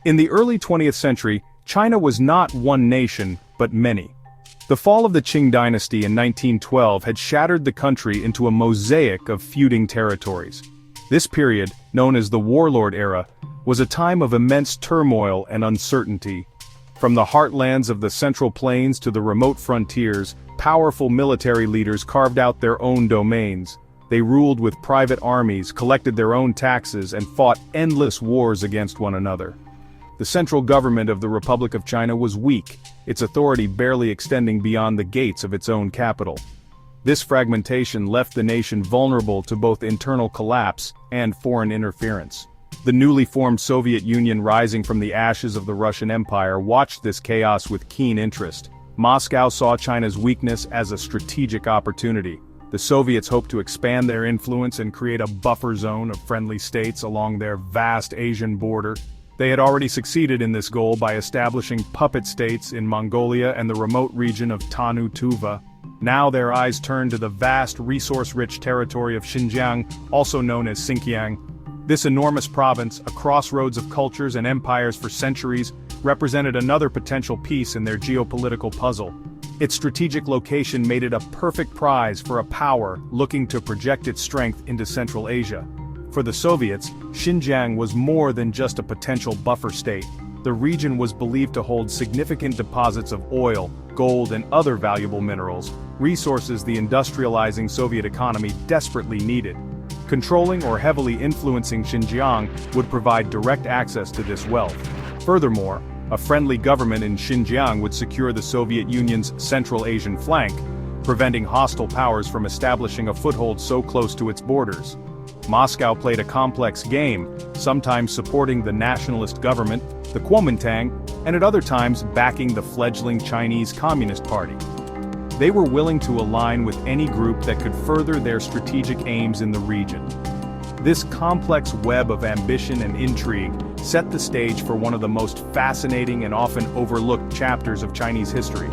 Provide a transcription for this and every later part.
In the early 20th century, China was not one nation, but many. The fall of the Qing dynasty in 1912 had shattered the country into a mosaic of feuding territories. This period, known as the Warlord era, was a time of immense turmoil and uncertainty. From the heartlands of the Central Plains to the remote frontiers, powerful military leaders carved out their own domains. They ruled with private armies, collected their own taxes, and fought endless wars against one another. The central government of the Republic of China was weak, its authority barely extending beyond the gates of its own capital. This fragmentation left the nation vulnerable to both internal collapse and foreign interference. The newly formed Soviet Union, rising from the ashes of the Russian Empire, watched this chaos with keen interest. Moscow saw China's weakness as a strategic opportunity. The Soviets hoped to expand their influence and create a buffer zone of friendly states along their vast Asian border. They had already succeeded in this goal by establishing puppet states in Mongolia and the remote region of Tannu Tuva. Now their eyes turned to the vast, resource-rich territory of Xinjiang, also known as Sinkiang. This enormous province, a crossroads of cultures and empires for centuries, represented another potential piece in their geopolitical puzzle. Its strategic location made it a perfect prize for a power looking to project its strength into Central Asia. For the Soviets, Xinjiang was more than just a potential buffer state. The region was believed to hold significant deposits of oil, gold, and other valuable minerals, resources the industrializing Soviet economy desperately needed. Controlling or heavily influencing Xinjiang would provide direct access to this wealth. Furthermore, a friendly government in Xinjiang would secure the Soviet Union's Central Asian flank, preventing hostile powers from establishing a foothold so close to its borders. Moscow played a complex game, sometimes supporting the nationalist government, the Kuomintang, and at other times backing the fledgling Chinese Communist Party. They were willing to align with any group that could further their strategic aims in the region. This complex web of ambition and intrigue set the stage for one of the most fascinating and often overlooked chapters of Chinese history.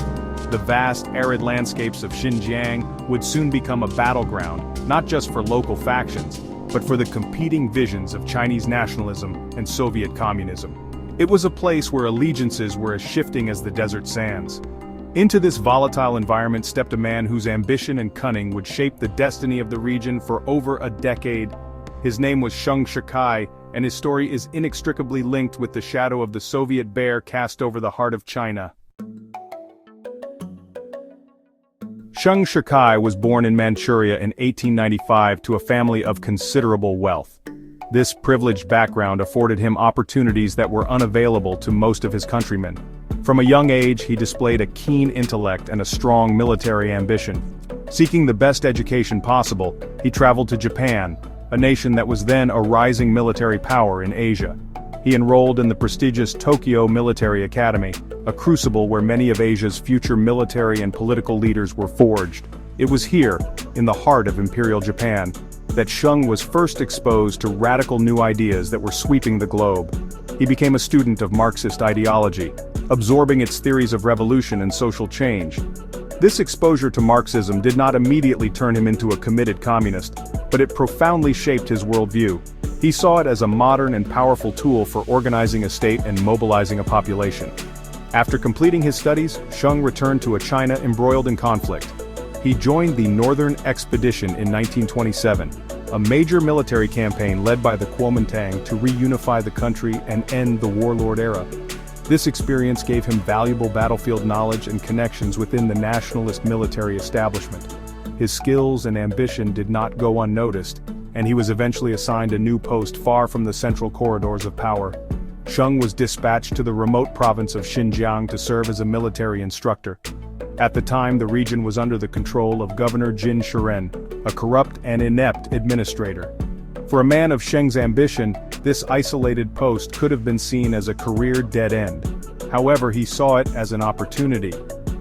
The vast, arid landscapes of Xinjiang would soon become a battleground, not just for local factions, but for the competing visions of Chinese nationalism and Soviet communism. It was a place where allegiances were as shifting as the desert sands. Into this volatile environment stepped a man whose ambition and cunning would shape the destiny of the region for over a decade. His name was Sheng Shikai, and his story is inextricably linked with the shadow of the Soviet bear cast over the heart of China. Sheng Shikai was born in Manchuria in 1895 to a family of considerable wealth. This privileged background afforded him opportunities that were unavailable to most of his countrymen. From a young age, he displayed a keen intellect and a strong military ambition. Seeking the best education possible, he traveled to Japan, a nation that was then a rising military power in Asia. He enrolled in the prestigious Tokyo Military Academy, a crucible where many of Asia's future military and political leaders were forged. It was here, in the heart of Imperial Japan, that Sheng was first exposed to radical new ideas that were sweeping the globe. He became a student of Marxist ideology, absorbing its theories of revolution and social change. This exposure to Marxism did not immediately turn him into a committed communist, but it profoundly shaped his worldview. He saw it as a modern and powerful tool for organizing a state and mobilizing a population. After completing his studies, Sheng returned to a China embroiled in conflict. He joined the Northern Expedition in 1927, a major military campaign led by the Kuomintang to reunify the country and end the Warlord era. This experience gave him valuable battlefield knowledge and connections within the nationalist military establishment. His skills and ambition did not go unnoticed, and he was eventually assigned a new post far from the central corridors of power. Sheng was dispatched to the remote province of Xinjiang to serve as a military instructor. At the time, the region was under the control of Governor Jin Shiren, a corrupt and inept administrator. For a man of Sheng's ambition, this isolated post could have been seen as a career dead end. However, he saw it as an opportunity.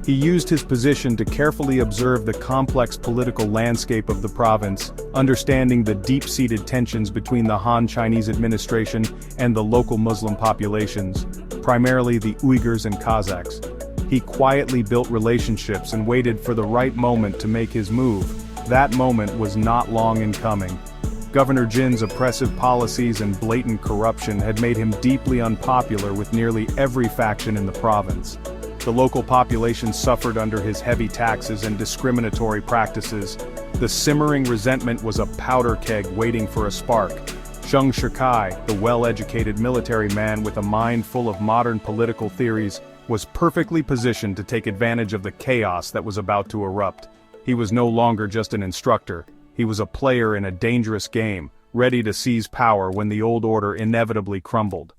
He used his position to carefully observe the complex political landscape of the province, understanding the deep-seated tensions between the Han Chinese administration and the local Muslim populations, primarily the Uyghurs and Kazakhs. He quietly built relationships and waited for the right moment to make his move. That moment was not long in coming. Governor Jin's oppressive policies and blatant corruption had made him deeply unpopular with nearly every faction in the province. The local population suffered under his heavy taxes and discriminatory practices. The simmering resentment was a powder keg waiting for a spark. Sheng Shikai, the well-educated military man with a mind full of modern political theories, was perfectly positioned to take advantage of the chaos that was about to erupt. He was no longer just an instructor. He was a player in a dangerous game, ready to seize power when the old order inevitably crumbled.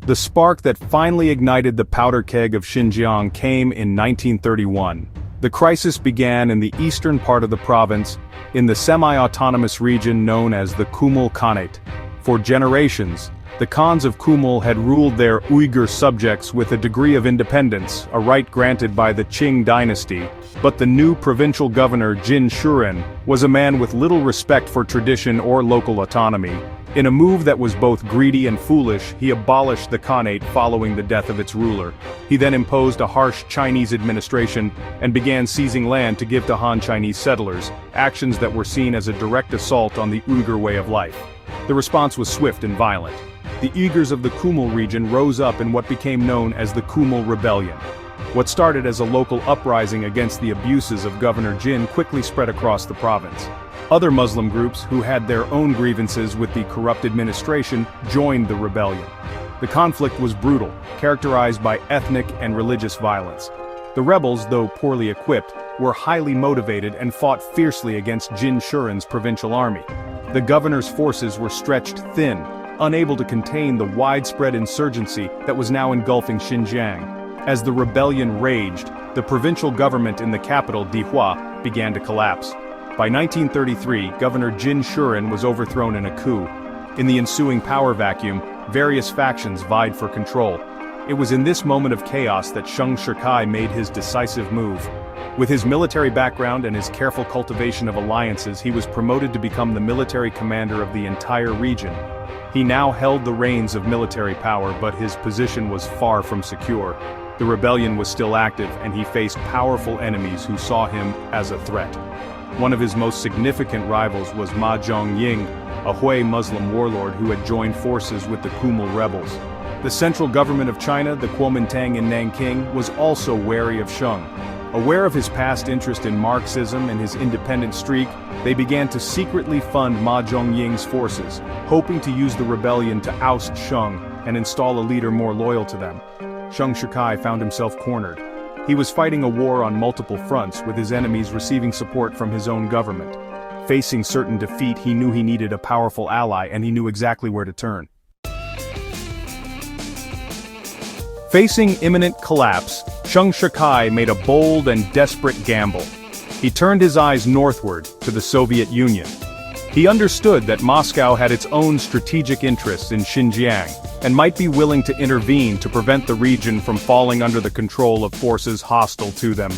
The spark that finally ignited the powder keg of Xinjiang came in 1931. The crisis began in the eastern part of the province, in the semi-autonomous region known as the Kumul Khanate. For generations, the Khans of Kumul had ruled their Uyghur subjects with a degree of independence, a right granted by the Qing dynasty, but the new provincial governor Jin Shuren was a man with little respect for tradition or local autonomy. In a move that was both greedy and foolish, he abolished the Khanate following the death of its ruler. He then imposed a harsh Chinese administration and began seizing land to give to Han Chinese settlers, actions that were seen as a direct assault on the Uyghur way of life. The response was swift and violent. The Uyghurs of the Kumul region rose up in what became known as the Kumul Rebellion. What started as a local uprising against the abuses of Governor Jin quickly spread across the province. Other Muslim groups who had their own grievances with the corrupt administration joined the rebellion. The conflict was brutal, characterized by ethnic and religious violence. The rebels, though poorly equipped, were highly motivated and fought fiercely against Jin Shuren's provincial army. The governor's forces were stretched thin, unable to contain the widespread insurgency that was now engulfing Xinjiang. As the rebellion raged, the provincial government in the capital, Dihua, began to collapse. By 1933, Governor Jin Shuren was overthrown in a coup. In the ensuing power vacuum, various factions vied for control. It was in this moment of chaos that Sheng Shikai made his decisive move. With his military background and his careful cultivation of alliances, he was promoted to become the military commander of the entire region. He now held the reins of military power, but his position was far from secure. The rebellion was still active, and he faced powerful enemies who saw him as a threat. One of his most significant rivals was Ma Zhongying, a Hui Muslim warlord who had joined forces with the Kumul rebels. The central government of China, the Kuomintang in Nanking, was also wary of Sheng. Aware of his past interest in Marxism and his independent streak, they began to secretly fund Ma Zhongying's forces, hoping to use the rebellion to oust Sheng and install a leader more loyal to them. Sheng Shikai found himself cornered. He was fighting a war on multiple fronts, with his enemies receiving support from his own government. Facing certain defeat, he knew he needed a powerful ally, and he knew exactly where to turn. Facing imminent collapse, Sheng Shikai made a bold and desperate gamble. He turned his eyes northward, to the Soviet Union. He understood that Moscow had its own strategic interests in Xinjiang, and might be willing to intervene to prevent the region from falling under the control of forces hostile to them.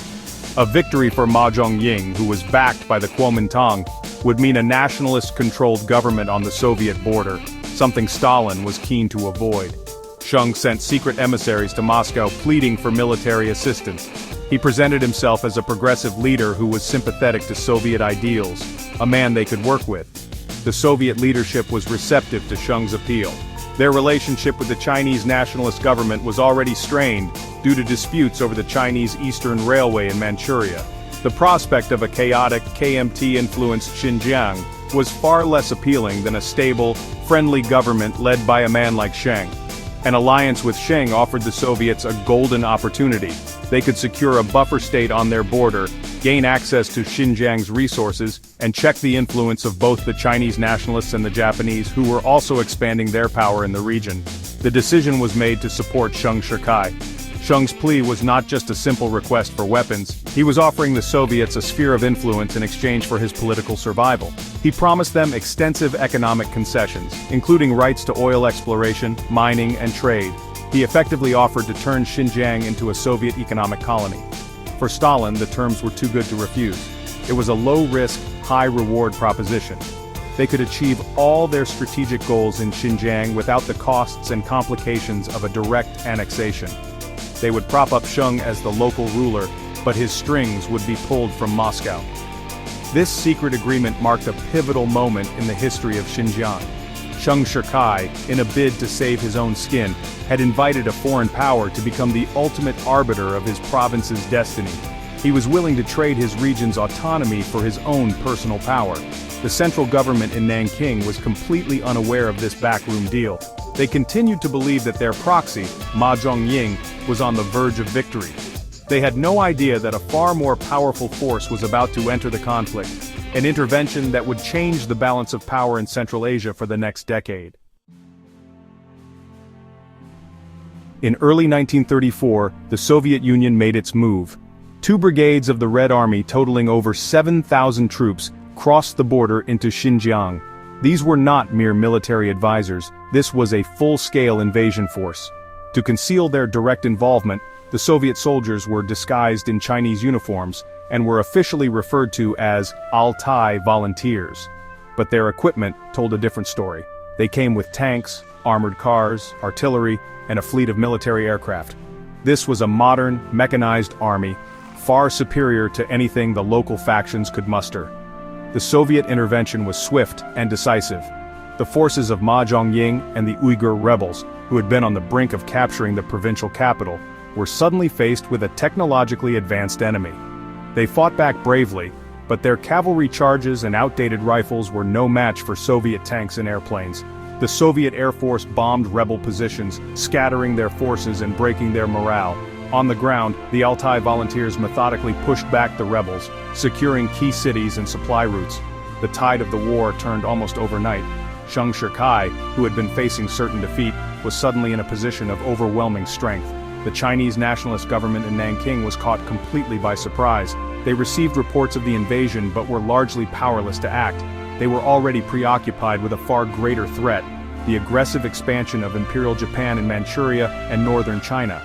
A victory for Ma Zhongying, who was backed by the Kuomintang, would mean a nationalist-controlled government on the Soviet border, something Stalin was keen to avoid. Sheng sent secret emissaries to Moscow pleading for military assistance. He presented himself as a progressive leader who was sympathetic to Soviet ideals, a man they could work with. The Soviet leadership was receptive to Sheng's appeal. Their relationship with the Chinese nationalist government was already strained due to disputes over the Chinese Eastern Railway in Manchuria. The prospect of a chaotic, KMT-influenced Xinjiang was far less appealing than a stable, friendly government led by a man like Sheng. An alliance with Sheng offered the Soviets a golden opportunity. They could secure a buffer state on their border, gain access to Xinjiang's resources, and check the influence of both the Chinese nationalists and the Japanese, who were also expanding their power in the region. The decision was made to support Sheng Shikai. Sheng's plea was not just a simple request for weapons. He was offering the Soviets a sphere of influence in exchange for his political survival. He promised them extensive economic concessions, including rights to oil exploration, mining, and trade. He effectively offered to turn Xinjiang into a Soviet economic colony. For Stalin, the terms were too good to refuse. It was a low-risk, high-reward proposition. They could achieve all their strategic goals in Xinjiang without the costs and complications of a direct annexation. They would prop up Sheng as the local ruler, but his strings would be pulled from Moscow. This secret agreement marked a pivotal moment in the history of Xinjiang. Sheng Shikai, in a bid to save his own skin, had invited a foreign power to become the ultimate arbiter of his province's destiny. He was willing to trade his region's autonomy for his own personal power. The central government in Nanking was completely unaware of this backroom deal. They continued to believe that their proxy, Ma Zhongying, was on the verge of victory. They had no idea that a far more powerful force was about to enter the conflict, an intervention that would change the balance of power in Central Asia for the next decade. In early 1934, the Soviet Union made its move. 2 brigades of the Red Army totaling over 7,000 troops crossed the border into Xinjiang. These were not mere military advisors, this was a full-scale invasion force. To conceal their direct involvement, the Soviet soldiers were disguised in Chinese uniforms and were officially referred to as Altai Volunteers. But their equipment told a different story. They came with tanks, armored cars, artillery, and a fleet of military aircraft. This was a modern, mechanized army, far superior to anything the local factions could muster. The Soviet intervention was swift and decisive. The forces of Ma Zhongying and the Uyghur rebels, who had been on the brink of capturing the provincial capital, were suddenly faced with a technologically advanced enemy. They fought back bravely, but their cavalry charges and outdated rifles were no match for Soviet tanks and airplanes. The Soviet Air Force bombed rebel positions, scattering their forces and breaking their morale. On the ground, the Altai Volunteers methodically pushed back the rebels, securing key cities and supply routes. The tide of the war turned almost overnight. Sheng Shikai, who had been facing certain defeat, was suddenly in a position of overwhelming strength. The Chinese nationalist government in Nanking was caught completely by surprise. They received reports of the invasion but were largely powerless to act. They were already preoccupied with a far greater threat, the aggressive expansion of Imperial Japan in Manchuria and northern China.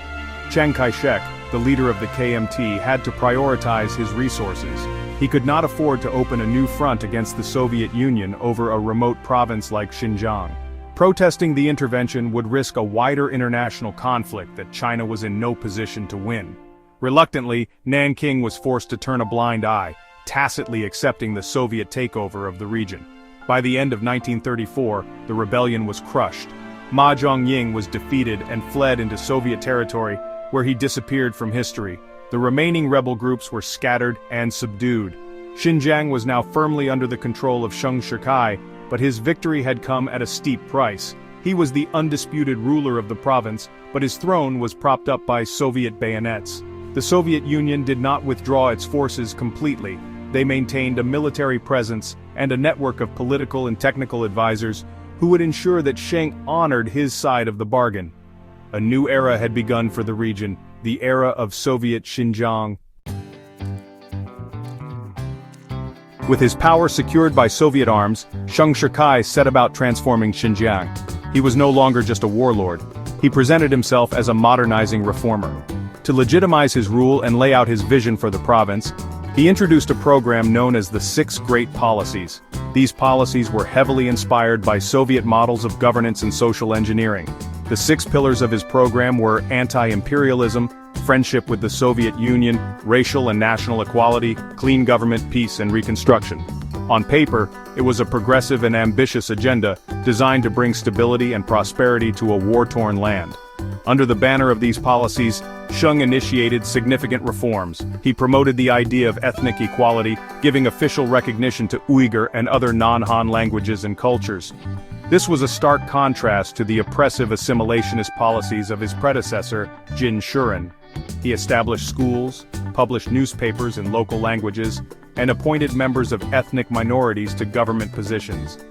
Chiang Kai-shek, the leader of the KMT, had to prioritize his resources. He could not afford to open a new front against the Soviet Union over a remote province like Xinjiang. Protesting the intervention would risk a wider international conflict that China was in no position to win. Reluctantly, Nanking was forced to turn a blind eye, tacitly accepting the Soviet takeover of the region. By the end of 1934, the rebellion was crushed. Ma Zhongying was defeated and fled into Soviet territory, where he disappeared from history. The remaining rebel groups were scattered and subdued. Xinjiang was now firmly under the control of Sheng Shikai, but his victory had come at a steep price. He was the undisputed ruler of the province, but his throne was propped up by Soviet bayonets. The Soviet Union did not withdraw its forces completely. They maintained a military presence and a network of political and technical advisors who would ensure that Sheng honored his side of the bargain. A new era had begun for the region, the era of Soviet Xinjiang. With his power secured by Soviet arms, Sheng Shikai set about transforming Xinjiang. He was no longer just a warlord. He presented himself as a modernizing reformer. To legitimize his rule and lay out his vision for the province, he introduced a program known as the 6 Great Policies. These policies were heavily inspired by Soviet models of governance and social engineering. The 6 pillars of his program were anti-imperialism, friendship with the Soviet Union, racial and national equality, clean government, peace and reconstruction. On paper, it was a progressive and ambitious agenda designed to bring stability and prosperity to a war-torn land. Under the banner of these policies, Sheng initiated significant reforms. He promoted the idea of ethnic equality, giving official recognition to Uyghur and other non-Han languages and cultures. This was a stark contrast to the oppressive assimilationist policies of his predecessor, Jin Shuren. He established schools, published newspapers in local languages, and appointed members of ethnic minorities to government positions.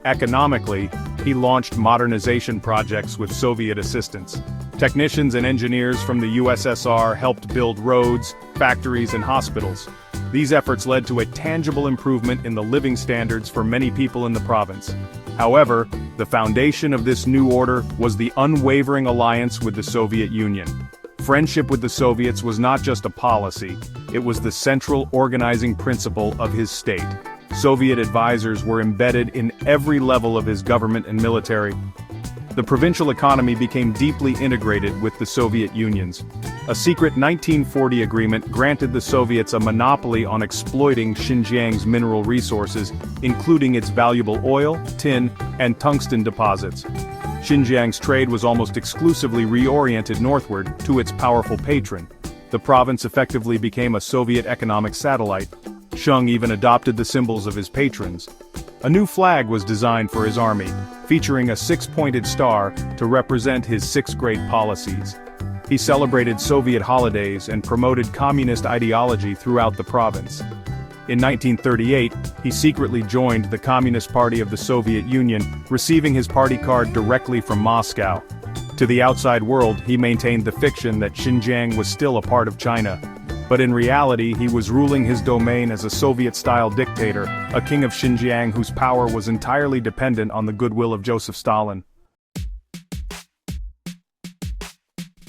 Economically, he launched modernization projects with Soviet assistance. Technicians and engineers from the USSR helped build roads, factories, and hospitals. These efforts led to a tangible improvement in the living standards for many people in the province. However, the foundation of this new order was the unwavering alliance with the Soviet Union. Friendship with the Soviets was not just a policy, it was the central organizing principle of his state. Soviet advisors were embedded in every level of his government and military. the provincial economy became deeply integrated with the Soviet Union's. A secret 1940 agreement granted the Soviets a monopoly on exploiting Xinjiang's mineral resources, including its valuable oil, tin, and tungsten deposits. Xinjiang's trade was almost exclusively reoriented northward to its powerful patron. The province effectively became a Soviet economic satellite. Sheng even adopted the symbols of his patrons. A new flag was designed for his army, featuring a six-pointed star to represent his six great policies. He celebrated Soviet holidays and promoted communist ideology throughout the province. In 1938, he secretly joined the Communist Party of the Soviet Union, receiving his party card directly from Moscow. To the outside world, he maintained the fiction that Xinjiang was still a part of China. But in reality, he was ruling his domain as a Soviet-style dictator, a king of Xinjiang whose power was entirely dependent on the goodwill of Joseph Stalin.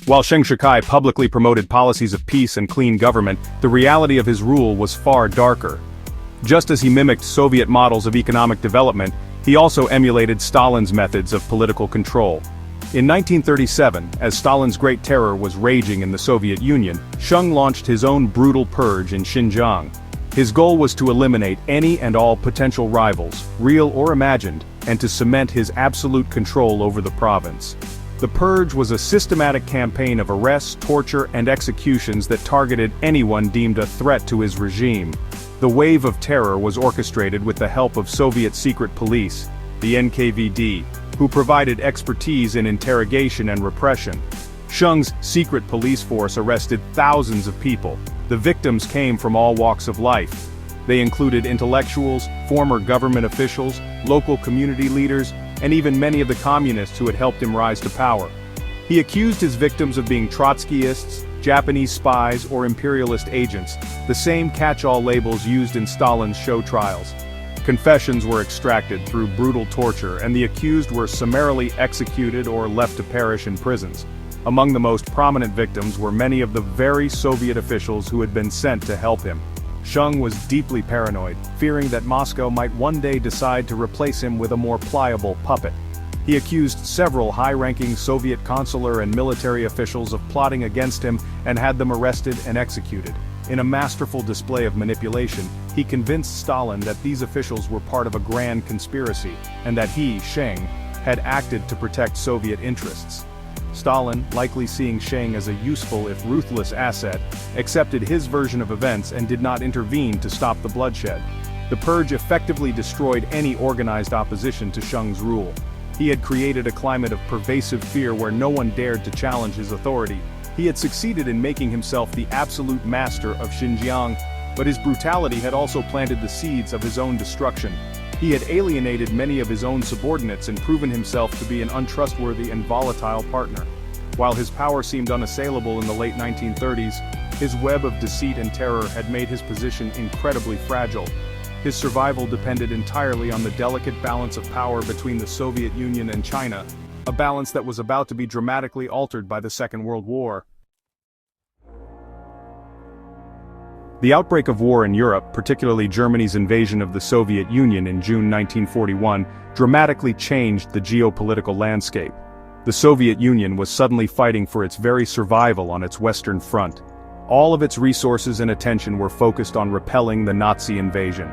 While Sheng Shikai publicly promoted policies of peace and clean government, the reality of his rule was far darker. Just as he mimicked Soviet models of economic development, he also emulated Stalin's methods of political control. In 1937, as Stalin's Great Terror was raging in the Soviet Union, Sheng launched his own brutal purge in Xinjiang. His goal was to eliminate any and all potential rivals, real or imagined, and to cement his absolute control over the province. The purge was a systematic campaign of arrests, torture, and executions that targeted anyone deemed a threat to his regime. The wave of terror was orchestrated with the help of Soviet secret police, the NKVD, who provided expertise in interrogation and repression. Sheng's secret police force arrested thousands of people. The victims came from all walks of life. They included intellectuals, former government officials, local community leaders, and even many of the communists who had helped him rise to power. He accused his victims of being Trotskyists, Japanese spies, or imperialist agents, the same catch-all labels used in Stalin's show trials. Confessions were extracted through brutal torture, and the accused were summarily executed or left to perish in prisons. Among the most prominent victims were many of the very Soviet officials who had been sent to help him. Sheng was deeply paranoid, fearing that Moscow might one day decide to replace him with a more pliable puppet. He accused several high-ranking Soviet consular and military officials of plotting against him and had them arrested and executed. In a masterful display of manipulation, he convinced Stalin that these officials were part of a grand conspiracy, and that he, Sheng, had acted to protect Soviet interests. Stalin, likely seeing Sheng as a useful if ruthless asset, accepted his version of events and did not intervene to stop the bloodshed. The purge effectively destroyed any organized opposition to Sheng's rule. He had created a climate of pervasive fear where no one dared to challenge his authority. He had succeeded in making himself the absolute master of Xinjiang, but his brutality had also planted the seeds of his own destruction. He had alienated many of his own subordinates and proven himself to be an untrustworthy and volatile partner. While his power seemed unassailable in the late 1930s, his web of deceit and terror had made his position incredibly fragile. His survival depended entirely on the delicate balance of power between the Soviet Union and China, a balance that was about to be dramatically altered by the Second World War. The outbreak of war in Europe, particularly Germany's invasion of the Soviet Union in June 1941, dramatically changed the geopolitical landscape. The Soviet Union was suddenly fighting for its very survival on its Western Front. All of its resources and attention were focused on repelling the Nazi invasion.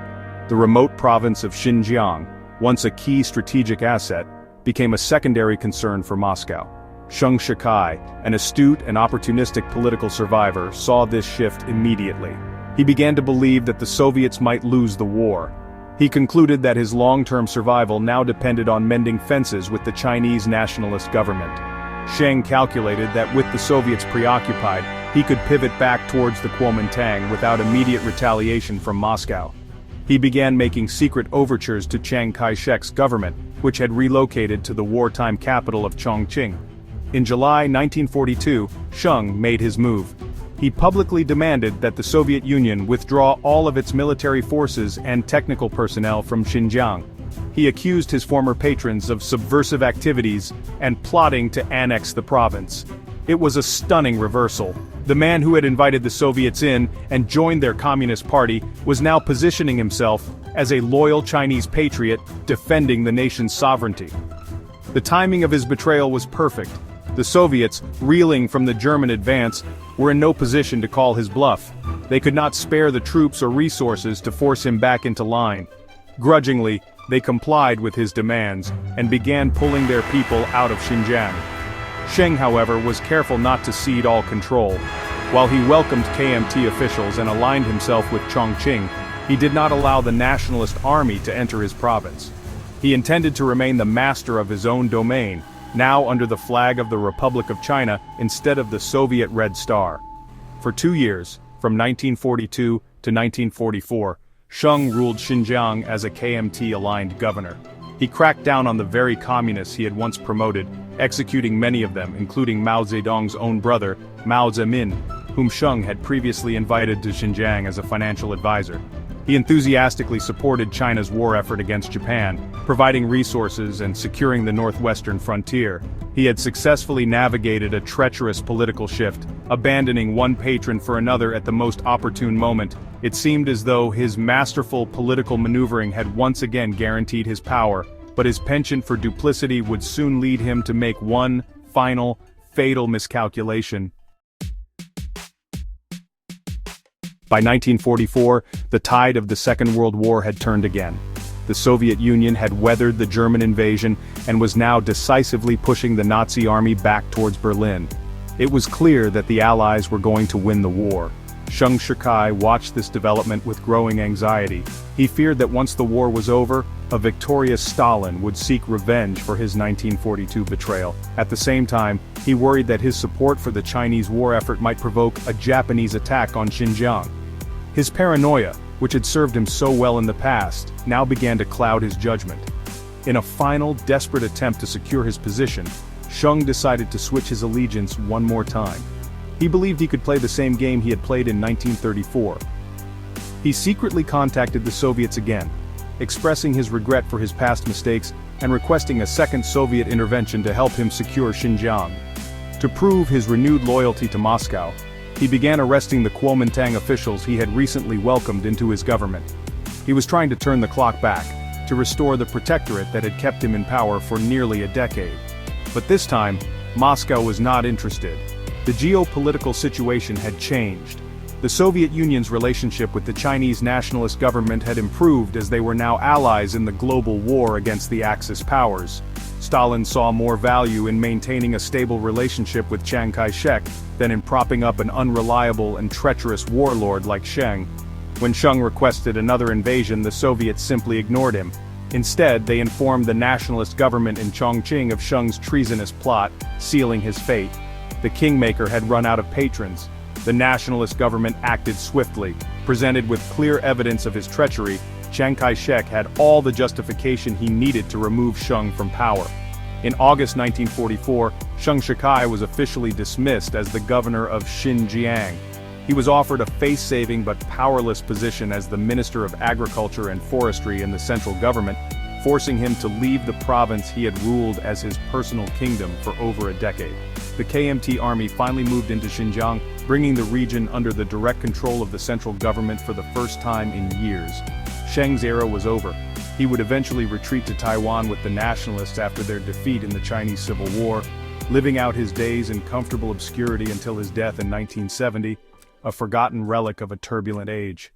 The remote province of Xinjiang, once a key strategic asset, became a secondary concern for Moscow. Sheng Shikai, an astute and opportunistic political survivor, saw this shift immediately. He began to believe that the Soviets might lose the war. He concluded that his long-term survival now depended on mending fences with the Chinese nationalist government. Sheng calculated that with the Soviets preoccupied, he could pivot back towards the Kuomintang without immediate retaliation from Moscow. He began making secret overtures to Chiang Kai-shek's government, which had relocated to the wartime capital of Chongqing. In July 1942, Sheng made his move. He publicly demanded that the Soviet Union withdraw all of its military forces and technical personnel from Xinjiang. He accused his former patrons of subversive activities and plotting to annex the province. It was a stunning reversal. The man who had invited the Soviets in and joined their Communist Party was now positioning himself as a loyal Chinese patriot defending the nation's sovereignty. The timing of his betrayal was perfect. The Soviets, reeling from the German advance, were in no position to call his bluff. They could not spare the troops or resources to force him back into line. Grudgingly, they complied with his demands, and began pulling their people out of Xinjiang. Sheng, however, was careful not to cede all control. While he welcomed KMT officials and aligned himself with Chongqing, he did not allow the nationalist army to enter his province. He intended to remain the master of his own domain, now under the flag of the Republic of China instead of the Soviet Red Star. For 2 years, from 1942 to 1944, Sheng ruled Xinjiang as a KMT-aligned governor. He cracked down on the very communists he had once promoted, executing many of them, including Mao Zedong's own brother, Mao Zemin, whom Sheng had previously invited to Xinjiang as a financial advisor. He enthusiastically supported China's war effort against Japan, providing resources and securing the northwestern frontier. He had successfully navigated a treacherous political shift, abandoning one patron for another at the most opportune moment. It seemed as though his masterful political maneuvering had once again guaranteed his power, but his penchant for duplicity would soon lead him to make one final, fatal miscalculation. By 1944, the tide of the Second World War had turned again. The Soviet Union had weathered the German invasion and was now decisively pushing the Nazi army back towards Berlin. It was clear that the Allies were going to win the war. Sheng Shikai watched this development with growing anxiety. He feared that once the war was over, a victorious Stalin would seek revenge for his 1942 betrayal. At the same time, he worried that his support for the Chinese war effort might provoke a Japanese attack on Xinjiang. His paranoia, which had served him so well in the past, now began to cloud his judgment. In a final, desperate attempt to secure his position, Sheng decided to switch his allegiance one more time. He believed he could play the same game he had played in 1934. He secretly contacted the Soviets again, expressing his regret for his past mistakes and requesting a second Soviet intervention to help him secure Xinjiang. To prove his renewed loyalty to Moscow, he began arresting the Kuomintang officials he had recently welcomed into his government. He was trying to turn the clock back, to restore the protectorate that had kept him in power for nearly a decade. But this time, Moscow was not interested. The geopolitical situation had changed. The Soviet Union's relationship with the Chinese nationalist government had improved as they were now allies in the global war against the Axis powers. Stalin saw more value in maintaining a stable relationship with Chiang Kai-shek than in propping up an unreliable and treacherous warlord like Sheng. When Sheng requested another invasion, the Soviets simply ignored him. Instead, they informed the nationalist government in Chongqing of Sheng's treasonous plot, sealing his fate. The Kingmaker had run out of patrons. The nationalist government acted swiftly. Presented with clear evidence of his treachery, Chiang Kai-shek had all the justification he needed to remove Sheng from power. In August 1944, Sheng Shikai was officially dismissed as the governor of Xinjiang. He was offered a face-saving but powerless position as the Minister of Agriculture and Forestry in the central government, forcing him to leave the province he had ruled as his personal kingdom for over a decade. The KMT army finally moved into Xinjiang, bringing the region under the direct control of the central government for the first time in years. Sheng's era was over. He would eventually retreat to Taiwan with the nationalists after their defeat in the Chinese Civil War, living out his days in comfortable obscurity until his death in 1970, a forgotten relic of a turbulent age.